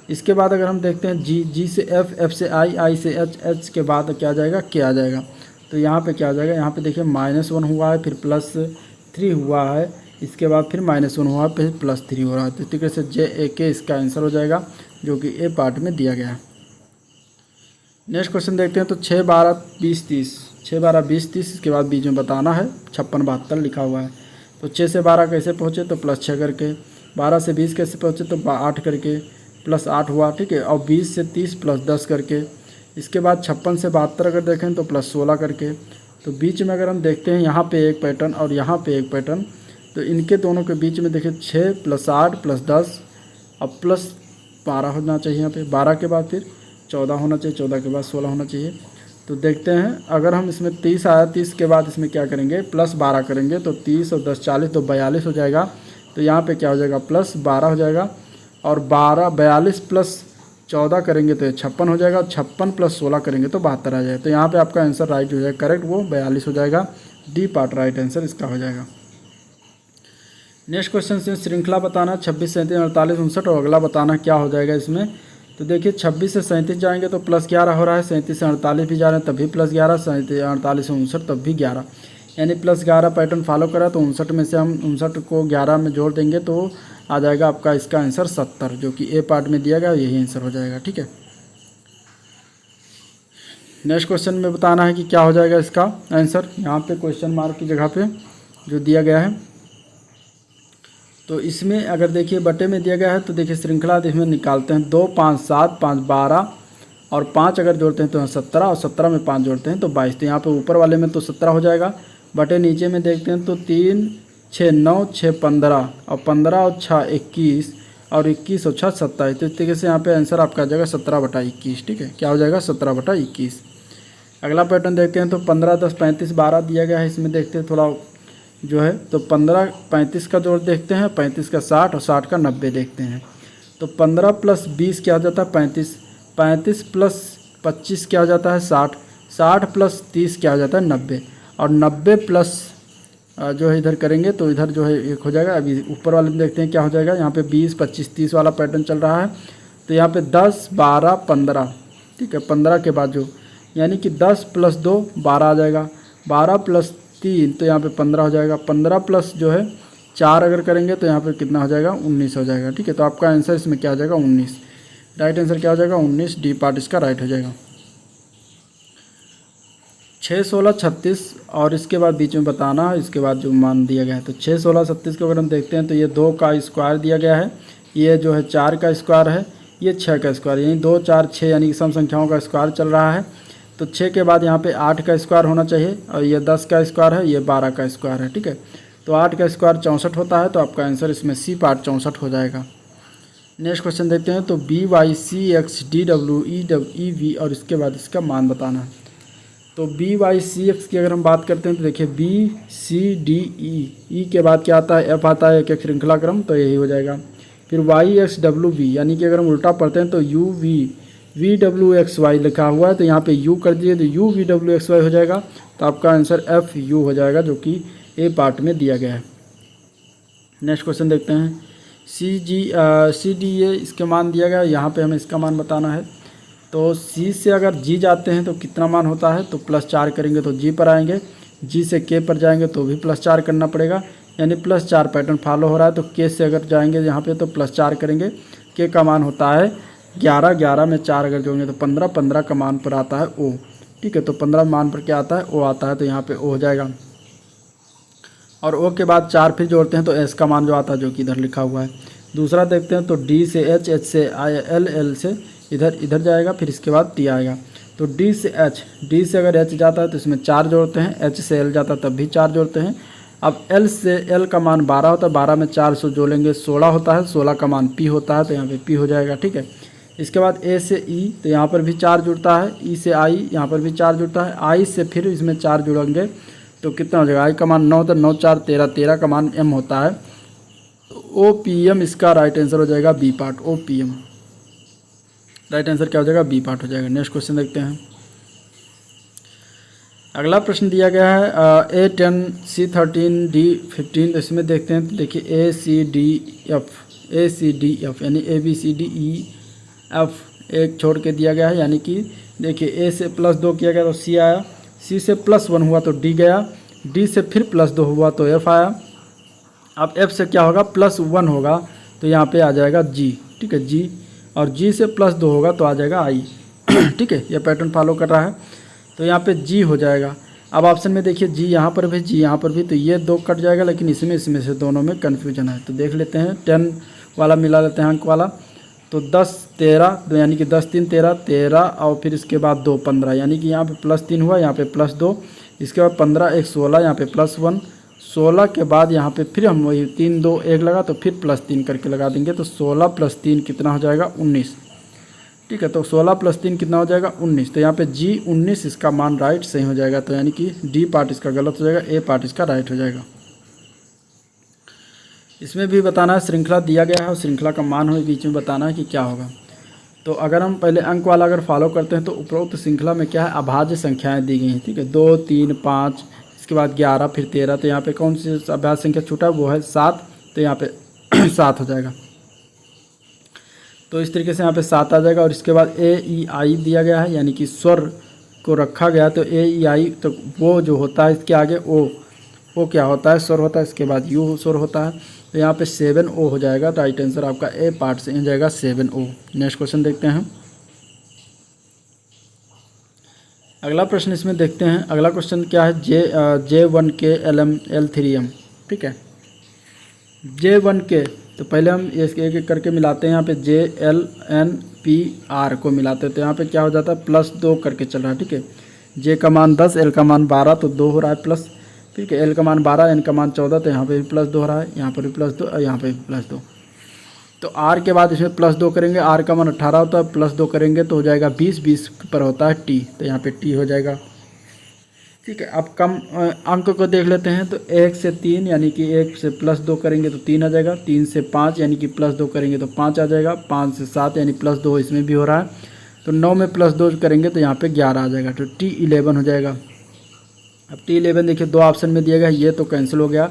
इसके बाद अगर हम देखते हैं जी, जी से एफ, एफ से आई, आई से एच, एच के बाद क्या आ जाएगा? के आ जाएगा। तो यहाँ पे क्या आ जाएगा? यहाँ पे देखिए -1 हुआ है, फिर +3 हुआ है, इसके बाद फिर -1 हुआ है, फिर +3 हो रहा है। तो इस तरीके से जे ए के इसका आंसर हो जाएगा, जो कि ए पार्ट में दिया गया है। नेक्स्ट क्वेश्चन देखते हैं। तो 6 12 20 30, 6 12 20 30, इसके बाद बीच में बताना है 56 72 लिखा हुआ है। तो 6 से 12 कैसे पहुँचे? तो +6 करके। 12 से 20 कैसे पहुँचे? तो 8 करके, +8 हुआ। ठीक है, और 20 से 30 +10 करके। इसके बाद 56 से 72 अगर देखें तो +16 करके। तो बीच में अगर हम देखते हैं यहाँ पे एक पैटर्न और यहाँ पे एक पैटर्न, तो इनके दोनों के बीच में देखिए 6 + 8 + 10 अब +12 होना चाहिए। यहाँ पे 12 के बाद फिर 14 होना चाहिए, 14 के बाद 16 होना चाहिए। तो देखते हैं अगर हम इसमें 30 आया, 30 के बाद इसमें क्या करेंगे? +12 करेंगे, तो 30 और 10 40, तो 42 हो जाएगा। तो यहाँ पे क्या हो जाएगा? +12 हो जाएगा, और 42 + 14 करेंगे तो 56 हो जाएगा, 56 + 16 करेंगे तो 72 आ जाएगा। तो यहाँ पे आपका आंसर राइट हो जाएगा, करेक्ट वो 42 हो जाएगा। डी पार्ट राइट आंसर इसका हो जाएगा। नेक्स्ट क्वेश्चन से श्रृंखला बताना 26 37 48 59, और अगला बताना क्या हो जाएगा इसमें। तो देखिए 26 से 37 जाएंगे तो +11 हो रहा है, 37 से 48 भी जा रहे हैं तब भी +11, 48 से 59 तब भी 11, यानी +11 पैटर्न फॉलो करा। तो 59 में से हम 59 को 11 में जोड़ देंगे तो आ जाएगा आपका इसका आंसर 70, जो कि ए पार्ट में दिया गया, यही आंसर हो जाएगा। ठीक है, नेक्स्ट क्वेश्चन में बताना है कि क्या हो जाएगा इसका आंसर। यहाँ पे क्वेश्चन मार्क की जगह पे जो दिया गया है, तो इसमें अगर देखिए बटे में दिया गया है, तो देखिए श्रृंखला इसमें निकालते हैं 2 5 7 5 12, और 5 अगर जोड़ते हैं तो 17, और 17 में 5 जोड़ते हैं तो 22। तो यहाँ पे ऊपर वाले में तो 17 हो जाएगा, बटे नीचे में देखते हैं तो 3 6 9 6 15, और 15 और 6 21, और 21 और 6 27। तो इस तरीके से यहाँ पे आंसर आपका आ जाएगा 17/21। ठीक है, क्या हो जाएगा? 17/21। अगला पैटर्न देखते हैं। तो 15 10 35 12 दिया गया है, इसमें देखते हैं थोड़ा जो है। तो 15 35 का जोड़ देखते हैं, 35 का 60, और 60 का 90 देखते हैं। तो 15 + 20 क्या हो जाता है? 35, 35 + 25 क्या हो जाता है? 60, 60 + 30 क्या हो जाता है? 90, और 90 प्लस जो है इधर करेंगे तो इधर जो है एक हो जाएगा। अभी ऊपर वाले में देखते हैं क्या हो जाएगा। यहाँ पे 20 25 30 वाला पैटर्न चल रहा है, तो यहाँ पे 10 12 15। ठीक है, 15 के बाद जो, यानी कि 10 + 2 12 आ जाएगा, 12 + 3 तो यहाँ पे 15 हो जाएगा, 15 प्लस जो है 4 अगर करेंगे तो यहाँ पे कितना हो जाएगा? 19 हो जाएगा। ठीक है, तो आपका आंसर इसमें क्या हो जाएगा? 19। राइट आंसर क्या हो जाएगा? 19, डी पार्ट इसका राइट हो जाएगा। 6 16 36, और इसके बाद बीच में बताना है, इसके बाद जो मान दिया गया है। तो 6 16 36 को अगर हम देखते हैं तो ये 2 का स्क्वायर दिया गया है, ये जो है 4 का स्क्वायर है, ये 6 का स्क्वायर, यानी 2 4 6 यानी कि सम संख्याओं का स्क्वायर चल रहा है। तो 6 के बाद यहाँ पे 8 का स्क्वायर होना चाहिए, और ये 10 का स्क्वायर है, ये 12 का स्क्वायर है। ठीक है, तो 8 का स्क्वायर 64 होता है, तो आपका आंसर इसमें सी पार्ट 64 हो जाएगा। नेक्स्ट क्वेश्चन देखते हैं। तो BY CX DW EW EV, और इसके बाद इसका मान बताना है। तो बी वाई सी एक्स की अगर हम बात करते हैं तो देखिए बी सी डी ई के बाद क्या आता है, एफ आता है, एक एक श्रृंखला क्रम, तो यही हो जाएगा। फिर वाई एक्स डब्ल्यू वी, यानी कि अगर हम उल्टा पढ़ते हैं तो U V V W X Y लिखा हुआ है, तो यहाँ पे यू कर दीजिए तो U V W X Y हो जाएगा। तो आपका आंसर एफ यू हो जाएगा, जो कि ए पार्ट में दिया गया है। नेक्स्ट क्वेश्चन देखते हैं। सी डी ए इसके मान दिया गया है, यहाँ पे हमें इसका मान बताना है। तो सी से अगर जी जाते हैं तो कितना मान होता है, तो +4 करेंगे तो जी पर आएंगे, जी से के पर जाएंगे तो भी +4 करना पड़ेगा, यानी +4 पैटर्न फॉलो हो रहा है। तो के से अगर जाएंगे यहाँ पे तो +4 करेंगे, के का मान होता है 11, 11 में 4 अगर जोड़ेंगे तो 15, 15 का मान पर आता है ओ, ठीक है। तो 15 मान पर क्या आता है, ओ आता है, तो यहाँ पे ओ हो जाएगा। और ओ के बाद 4 फिर जोड़ते हैं तो एस का मान जो आता है, जो कि इधर लिखा हुआ है। दूसरा देखते हैं तो डी से एच, एच से आई, एल, एल से इधर जाएगा, फिर इसके बाद टी आएगा। तो डी से एच, डी से अगर एच जाता है तो इसमें 4 जोड़ते हैं, एच से एल जाता है तब भी 4 जोड़ते हैं। अब एल से एल का मान 12 होता है, 12 में 4 से जोड़ेंगे 16 होता है, 16 का मान पी होता है, तो यहाँ पे पी हो जाएगा, ठीक है। इसके बाद ए से ई, तो यहाँ पर भी 4 जुड़ता है, ई से आई यहाँ पर भी 4 जुड़ता है, आई से फिर इसमें 4 जुड़ेंगे तो कितना हो जाएगा, आई का मान 9 होता है, 9 4 13, 13 का मान एम होता है। तो ओ पी एम इसका राइट आंसर हो जाएगा B part, O P M right answer क्या हो जाएगा, बी पार्ट हो जाएगा। नेक्स्ट क्वेश्चन देखते हैं। अगला प्रश्न दिया गया है A10 C13 D15, तो इसमें देखते हैं। तो देखिए ए सी डी एफ यानी ABCDEF एक छोड़ के दिया गया है, यानी कि देखिए ए से +2 किया गया तो सी आया, सी से +1 हुआ तो डी गया, डी से फिर +2 हुआ तो एफ आया। अब एफ से क्या होगा, +1 होगा तो यहाँ पे आ जाएगा जी, ठीक है, जी, और जी से +2 होगा तो आ जाएगा आई, ठीक है। यह पैटर्न फॉलो कर रहा है, तो यहाँ पे जी हो जाएगा। अब ऑप्शन में देखिए जी यहाँ पर भी, जी यहाँ पर भी, तो ये 2 कट जाएगा, लेकिन इसमें से दोनों में कन्फ्यूजन है। तो देख लेते हैं, 10 वाला मिला लेते हैं अंक वाला। तो 10 13, यानी कि 10 3 13, 13 और फिर इसके बाद 2 15, यानी कि यहाँ पे +3 हुआ, यहाँ पे +2, इसके बाद 15 1 16, यहाँ पे +1, 16 के बाद यहाँ पे फिर हम वही 3 2 1 लगा तो फिर +3 करके लगा देंगे। तो 16 + 3 कितना हो जाएगा, 19, ठीक है। तो 16 + 3 कितना हो जाएगा, 19। तो यहाँ पे जी 19 इसका मान राइट सही हो जाएगा, तो यानी कि डी पार्ट इसका गलत हो जाएगा, ए पार्ट इसका राइट हो जाएगा। इसमें भी बताना है, श्रृंखला दिया गया है और श्रृंखला का मान हमें बीच में बताना है कि क्या होगा। तो अगर हम पहले अंक वाला अगर फॉलो करते हैं तो उपरोक्त श्रृंखला में क्या है, अभाज्य संख्याएं दी गई हैं, ठीक है। 2 3 5, इसके बाद 11 फिर 13, तो यहाँ पे कौन सी अभाज्य संख्या छूटा है, वो है 7, तो यहाँ पे 7 हो जाएगा। तो इस तरीके से यहाँ पे 7 आ जाएगा। और इसके बाद ए ई आई दिया गया है, यानी कि स्वर को रखा गया, तो ए ई आई, तो वो जो होता है इसके आगे ओ क्या होता है, स्वर होता है, इसके बाद यू स्वर होता है, तो यहाँ पे 7 ओ हो जाएगा। राइट आंसर आपका ए पार्ट से हो जाएगा 7 ओ। नेक्स्ट क्वेश्चन देखते हैं। अगला प्रश्न इसमें देखते हैं। अगला क्वेश्चन क्या है, J1K LM L3M, ठीक है। J1K, तो पहले हम एक एक करके मिलाते हैं। यहाँ पे JLNPR को मिलाते हैं, तो यहाँ पे क्या हो जाता है, +2 करके चल रहा है, ठीक है। J का मान 10, L का मान 12, तो 2 हो रहा है प्लस, ठीक है। L का मान 12, N का मान 14, तो यहाँ पे भी +2 हो रहा है, यहाँ पर भी +2 और यहाँ पे भी +2। तो R के बाद इसमें +2 करेंगे, R का मान 18 होता है, +2 करेंगे तो हो जाएगा 20, 20 पर होता है T, तो यहाँ पे T हो जाएगा, ठीक है। अब कम अंक को देख लेते हैं। तो 1 से 3, यानी कि 1 से +2 करेंगे तो 3 आ जाएगा, 3 से 5, यानी कि +2 करेंगे तो 5 आ जाएगा, 5 से 7, यानी +2 इसमें भी हो रहा है, तो 9 में +2 करेंगे तो यहाँ पे 11 आ जाएगा, तो T11 हो जाएगा। अब T11 देखिए 2 ऑप्शन में दिया गया, ये तो कैंसिल हो गया,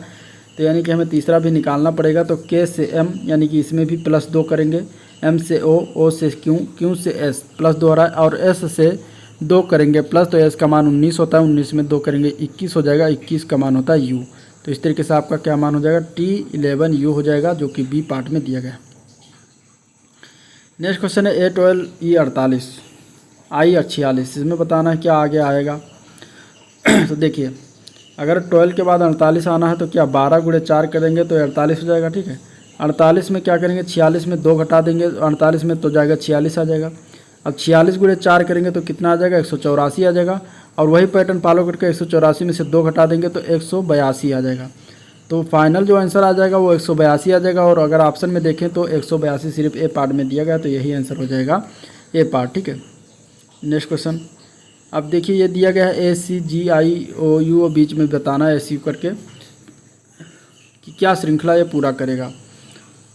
तो यानी कि हमें तीसरा भी निकालना पड़ेगा। तो K से M, यानी कि इसमें भी +2 करेंगे, M से O, O से Q, Q से S, +2 हो रहा है, और S से 2 करेंगे प्लस, तो S का मान 19 होता है, 19 में 2 करेंगे 21 हो जाएगा, 21 का मान होता है U। तो इस तरीके से आपका क्या मान हो जाएगा, T11 U हो जाएगा, जो कि B पार्ट में दिया गया। नेक्स्ट क्वेश्चन है A12 E48 I46, इसमें बताना है क्या आगे आएगा। तो देखिए, अगर 12 के बाद 48 आना है तो क्या 12 गुणे 4 करेंगे तो 48 हो जाएगा, ठीक है। 48 में क्या करेंगे, 46 में 2 घटा देंगे, 48 में तो जाएगा 46 आ जाएगा। अब 46 गुणे 4 करेंगे तो कितना आ जाएगा, 184 आ जाएगा, और वही पैटर्न फॉलो करके 184 में से 2 घटा देंगे तो 182 आ जाएगा। तो फाइनल जो आंसर आ जाएगा वो 182 आ जाएगा। और अगर ऑप्शन में देखें तो 182 सिर्फ ए पार्ट में दिया गया, तो यही आंसर हो जाएगा ए पार्ट, ठीक है। नेक्स्ट क्वेश्चन अब देखिए ये दिया गया है ACGIOU और बीच में बताना है SU करके कि क्या श्रृंखला ये पूरा करेगा।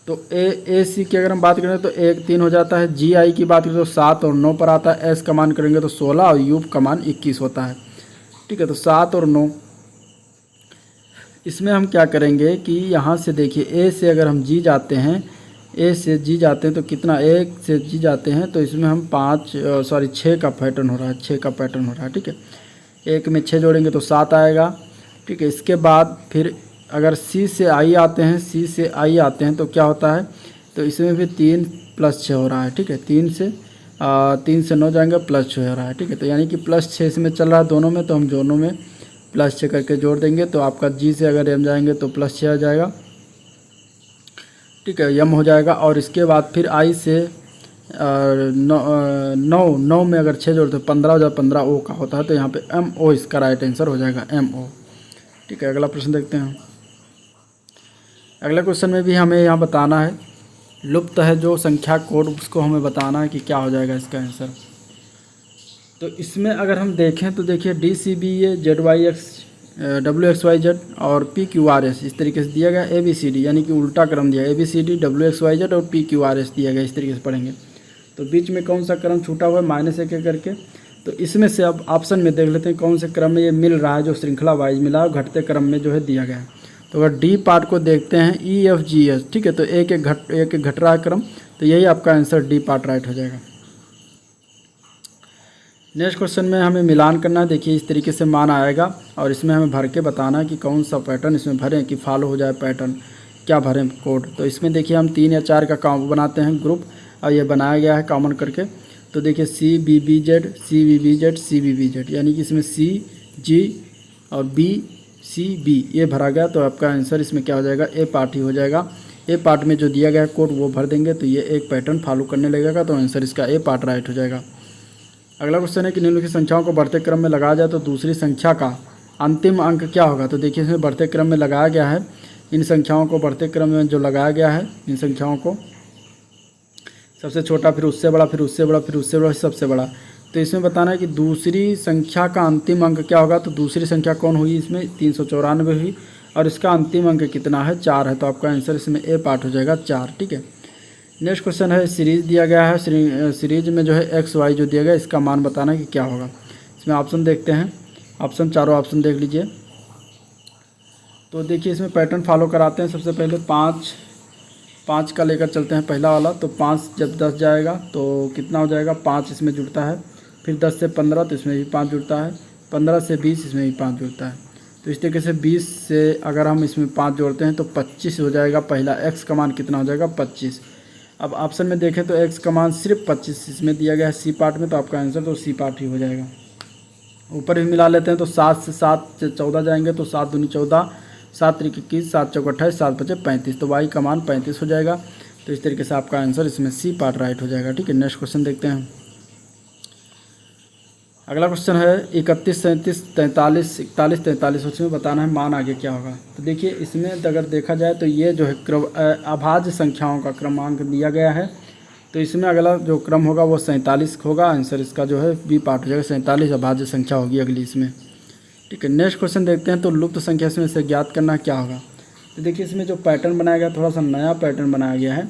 तो AC की अगर हम बात करें तो 1 3 हो जाता है। GI की बात करें तो 7 और 9 पर आता है। S कमान करेंगे तो 16 और U कमान 21 होता है। ठीक है, तो 7 और 9 इसमें हम क्या करेंगे कि यहाँ से देखिए A से अगर हम G जाते हैं, A से G जाते हैं तो कितना, 1 से G जाते हैं तो इसमें हम 6 का पैटर्न हो रहा है, 6 का पैटर्न हो रहा है। ठीक है, 1 में 6 जोड़ेंगे तो 7 आएगा। ठीक है, इसके बाद फिर अगर C से I आते हैं, C से I आते हैं तो क्या होता है, तो इसमें भी 3 + 6 हो रहा है। ठीक है, 3 से 9 जाएंगे +6 हो रहा है। ठीक है, तो यानी कि +6 इसमें चल रहा है दोनों में, तो हम दोनों में +6 करके जोड़ देंगे तो आपका G से अगर M जाएंगे तो +6 आ जाएगा। ठीक है, M हो जाएगा। और इसके बाद फिर I से 9 में अगर 6 जोड़ते तो 15 हो जाए, 15 O का होता है, तो यहाँ पे MO इसका राइट आंसर हो जाएगा, MO। ठीक है, अगला प्रश्न देखते हैं। अगले क्वेश्चन में भी हमें यहाँ बताना है, लुप्त है जो संख्या कोड उसको हमें बताना है कि क्या हो जाएगा इसका आंसर। तो इसमें अगर हम देखें तो देखिए DCBA ZYX WXYZ और PQRS इस तरीके से दिया गया। ABCD यानी कि उल्टा क्रम दिया, ABCD WXYZ और PQRS दिया गया, इस तरीके से पढ़ेंगे। तो बीच में कौन सा क्रम छूटा हुआ है, -1 करके। तो इसमें से अब ऑप्शन में देख लेते हैं कौन से क्रम में ये मिल रहा है, जो श्रृंखला वाइज मिला है, घटते क्रम में जो है दिया गया है। तो अगर D पार्ट को देखते हैं EFGH, ठीक है, तो एक एक घट रहा है क्रम, तो यही आपका आंसर D पार्ट राइट हो जाएगा। नेक्स्ट क्वेश्चन में हमें मिलान करना है। देखिए इस तरीके से मान आएगा और इसमें हमें भर के बताना है कि कौन सा पैटर्न इसमें भरें कि फॉलो हो जाए पैटर्न, क्या भरें कोड। तो इसमें देखिए हम 3 या 4 का काम बनाते हैं ग्रुप, और ये बनाया गया है कॉमन करके। तो देखिए CBBZ CBBZ CBBZ यानी कि इसमें CG और BCB ये भरा गया, तो आपका आंसर इसमें क्या हो जाएगा, A पार्ट ही हो जाएगा। A पार्ट में जो दिया गया कोड वो भर देंगे तो ये एक पैटर्न फॉलो करने लगेगा, तो आंसर इसका A पार्ट राइट हो जाएगा। अगला क्वेश्चन है कि निम्नलिखित संख्याओं को बढ़ते क्रम में लगाया जाए तो दूसरी संख्या का अंतिम अंक क्या होगा। तो देखिए इसमें बढ़ते क्रम में लगाया गया है, इन संख्याओं को बढ़ते क्रम में जो लगाया गया है, इन संख्याओं को सबसे छोटा, फिर उससे बड़ा, फिर उससे बड़ा, फिर उससे बड़ा, सबसे बड़ा। तो इसमें बताना है कि दूसरी संख्या का अंतिम अंक क्या होगा। तो दूसरी संख्या कौन हुई, इसमें 394 हुई, और इसका अंतिम अंक कितना है, 4 है, तो आपका आंसर इसमें A पार्ट हो जाएगा 4। ठीक है, नेक्स्ट क्वेश्चन है, सीरीज दिया गया है, सीरीज में जो है XY जो दिया गया इसका मान बताना है कि क्या होगा। इसमें ऑप्शन देखते हैं, ऑप्शन चारों ऑप्शन देख लीजिए। तो देखिए इसमें पैटर्न फॉलो कराते हैं। सबसे पहले 5 का लेकर चलते हैं पहला वाला। तो 5 जब 10 जाएगा तो कितना हो जाएगा, 5 इसमें जुड़ता है। फिर 10 से 15 तो इसमें भी 5 जुड़ता है। 15 से 20 इसमें भी 5 जुड़ता है। तो इस तरीके से 20 से अगर हम इसमें 5 जोड़ते हैं तो 25 हो जाएगा। पहला X का मान कितना हो जाएगा, 25। अब ऑप्शन में देखें तो X का मान सिर्फ 25 इसमें दिया गया है C पार्ट में, तो आपका आंसर तो C पार्ट ही हो जाएगा। ऊपर भी मिला लेते हैं तो 7 से 14 जाएंगे तो 7 दूनी 14, 7 त्रिक 21, 7 चौक 28, 7 पचे 35, तो Y का मान 35 हो जाएगा। तो इस तरीके से आपका आंसर इसमें C पार्ट राइट हो जाएगा। ठीक है, नेक्स्ट क्वेश्चन देखते हैं। अगला क्वेश्चन है 31, 37, 43, 41, 43, उसमें बताना है मान आगे क्या होगा। तो देखिए इसमें अगर देखा जाए तो ये जो है अभाज्य संख्याओं का क्रमांक दिया गया है, तो इसमें अगला जो क्रम होगा वो 47 होगा। आंसर इसका जो है B पार्ट हो जाएगा, 47 अभाज्य संख्या होगी अगली इसमें। ठीक है, नेक्स्ट क्वेश्चन देखते हैं। तो लुप्त संख्या इसमें से ज्ञात करना क्या होगा। तो देखिए इसमें जो पैटर्न बनाया गया, थोड़ा सा नया पैटर्न बनाया गया है।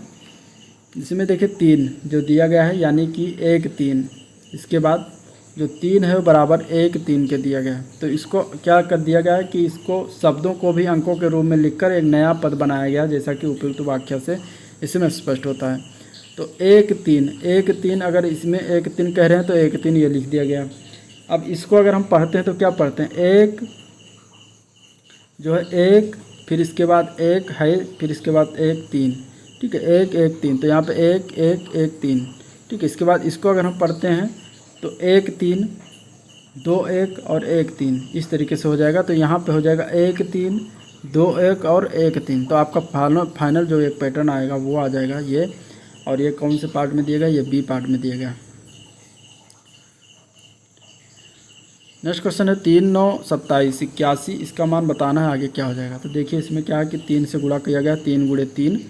इसमें देखिए 3 जो दिया गया है, यानी कि 1 3, इसके बाद जो 3 है वो बराबर 1 3 के दिया गया है। तो इसको क्या कर दिया गया है कि इसको शब्दों को भी अंकों के रूप में लिखकर एक नया पद बनाया गया, जैसा कि उपयुक्त वाक्य से इसमें स्पष्ट होता है। तो 1 3 अगर इसमें 1 3 कह रहे हैं तो 1 3 ये लिख दिया गया। अब इसको अगर हम पढ़ते हैं तो क्या पढ़ते हैं, 1 जो है 1, फिर इसके बाद 1 है, फिर इसके बाद 1 3। ठीक है, 1 1 3, तो यहाँ पे 1 1 1 3। ठीक है, इसके बाद इसको अगर हम पढ़ते हैं तो 1 3 2 1 और 1 3 इस तरीके से हो जाएगा। तो यहाँ पे हो जाएगा 1 3 2 1 और 1 3। तो आपका फाइनल जो एक पैटर्न आएगा वो आ जाएगा ये। और ये कौन से पार्ट में दिया गया, ये B पार्ट में दिया गया। नेक्स्ट क्वेश्चन है 3 9 27 81, इसका मान बताना है आगे क्या हो जाएगा। तो देखिए इसमें क्या है कि 3 से गुणा किया गया, 3 × 3,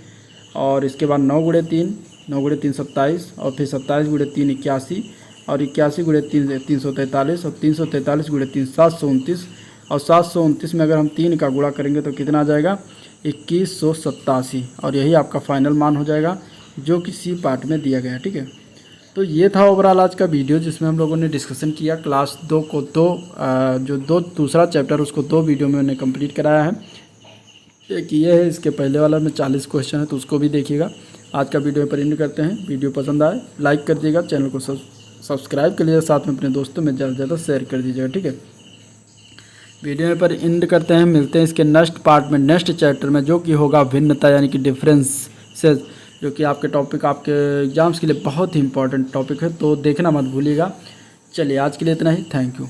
और इसके बाद 9 × 3, 9 × 3 27, और फिर 27 × 3 81, और 81 गुणे 343 और 343 गुणे 3 729 और 729 में अगर हम 3 का गुणा करेंगे तो कितना आ जाएगा 2187 और यही आपका फाइनल मान हो जाएगा जो कि सी पार्ट में दिया गया है। ठीक है, तो ये था ओवरऑल आज का वीडियो जिसमें हम लोगों ने डिस्कशन किया क्लास 2 को दूसरा चैप्टर उसको 2 वीडियो में मैंने कंप्लीट कराया है। एक ये है, इसके पहले वाला में 40 क्वेश्चन है तो उसको भी देखिएगा। आज का वीडियो पर एंड करते हैं। वीडियो पसंद आए लाइक कर दीजिएगा, चैनल को सब्सक्राइब कर लीजिएगा, साथ में अपने दोस्तों में ज़्यादा से ज़्यादा शेयर कर दीजिएगा। ठीक है, वीडियो पर एंड करते हैं। मिलते हैं इसके नेक्स्ट पार्ट में, नेक्स्ट चैप्टर में, जो कि होगा भिन्नता यानी कि डिफरेंसेस, जो कि आपके टॉपिक आपके एग्जाम्स के लिए बहुत ही इंपॉर्टेंट टॉपिक है, तो देखना मत भूलिएगा। चलिए आज के लिए इतना ही, थैंक यू।